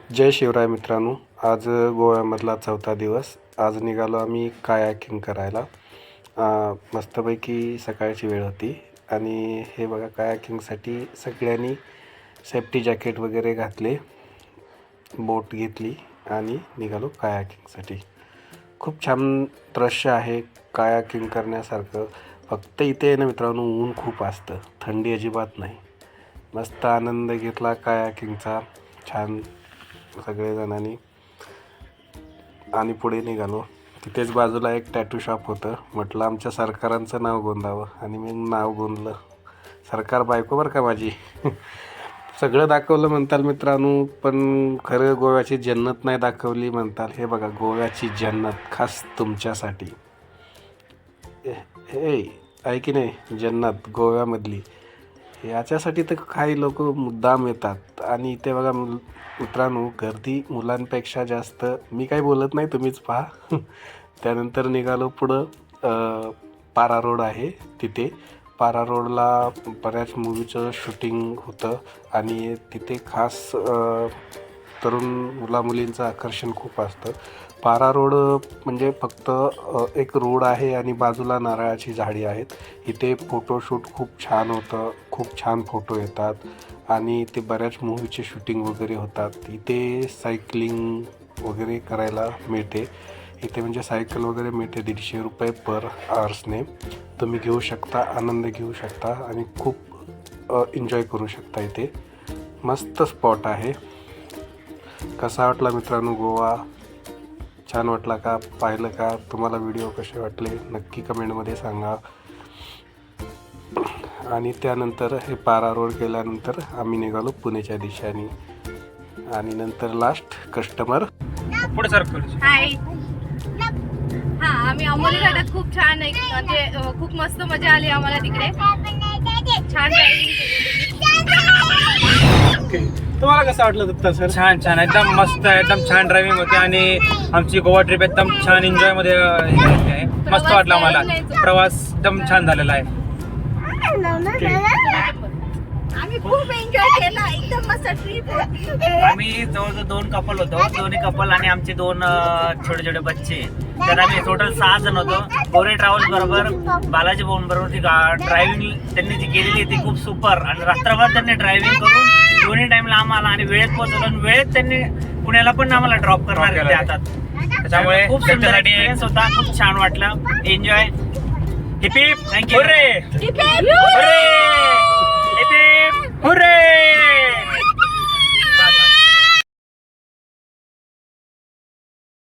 जय शिवराय मित्रांनो, आज गोव्यामधला चौथा दिवस. आज निघालो आम्ही कायाकिंग करायला. मस्तपैकी सकाळची वेळ होती आणि हे बघा कायाकिंगसाठी सगळ्यांनी सेफ्टी जॅकेट वगैरे घातले, बोट घेतली आणि निघालो कायाकिंगसाठी. खूप छान दृश्य आहे कायाकिंग करण्यासारखं. फक्त इथे आहे ना मित्रांनो, ऊन खूप असतं, थंडी अजिबात नाही. मस्त आनंद घेतला कायाकिंगचा छान सगळेजणांनी आणि पुढे निघालो. तिथेच बाजूला एक टॅटू शॉप होतं. म्हटलं आमच्या सरकारांचं नाव गोंदावं आणि मी नाव गोंदलं. सरकार बायको बरं का माझी. सगळं दाखवलं म्हणताल मित्रांनो, पण खरं गोव्याची जन्नत नाही दाखवली म्हणताल. हे बघा गोव्याची जन्नत खास तुमच्यासाठी. हे आहे की नाही जन्नत गोव्यामधली. याच्यासाठी तर काही लोक मुद्दाम येतात. आणि इथे बघा मित्रांनो, गर्दी मुलांपेक्षा जास्त. मी काही बोलत नाही, तुम्हीच पहा. त्यानंतर निघालो पुढं. पारा रोड आहे तिथे. पारा रोडला बऱ्याच मूवीचं शूटिंग होतं आणि तिथे खास तरुण मुलामुलींचं आकर्षण खूप असतं. पारा रोड म्हणजे फक्त एक रोड आहे आणि बाजूला नारळाची झाडी आहेत. इथे फोटोशूट खूप छान होतं, खूप छान फोटो येतात आणि इथे बऱ्याच मूवीचे शूटिंग वगैरे होतात. इथे सायकलिंग वगैरे करायला मिळते. इथे म्हणजे सायकल वगैरे मिळते. 150 रुपये पर आवर्सने तुम्ही घेऊ शकता, आनंद घेऊ शकता आणि खूप एन्जॉय करू शकता. इथे मस्त स्पॉट आहे. कसा वाटला मित्रांनो गोवा? छान वाटला का? पाहिलं का? तुम्हाला व्हिडिओ कसे वाटले नक्की कमेंटमध्ये सांगा. आणि त्यानंतर हे पारा रोड गेल्यानंतर आम्ही निघालो पुण्याच्या दिशेने आणि नंतर लास्ट कस्टमर पुढे सर्कल. हाय. आम्ही आंबोली घाटात खूप छान म्हणजे खूप मस्त मजा आली आम्हाला तिकडे. छान तुम्हाला कसं वाटलं दत्ता सर? छान छान, एकदम मस्त, एकदम छान ड्रायव्हिंग होती आणि आमची गोवा ट्रिप एकदम छान एन्जॉय मध्ये आहे. मस्त वाटलं मला. प्रवास एकदम छान झालेला आहे. आम्ही खूप एन्जॉय केला. एकदम मस्त ट्रिप होती. आम्ही जवळजवळ 2 कपल होतो. दोन्ही कपल आणि आमचे 2 छोटे छोटे बच्चे. तर आम्ही टोटल 6 जण होतो. गोरे ट्रॅव्हल्स बरोबर, बालाजी भवन बरोबर. ती ड्रायव्हिंग त्यांनी जी केलेली ती खूप सुपर. आणि रात्रभर त्यांनी ड्रायव्हिंग करून दोन्ही टाइमला आम्हाला आणि वेळेत पोहोचवलं आणि वेळेत त्यांनी पुण्याला पण आम्हाला ड्रॉप करणार होते हातात. त्याच्यामुळे खूप सुंदर एक्सपिरियन्स होता. खूप छान वाटलं. Enjoy. Heap heap. Thank you. Hurray! Hurray!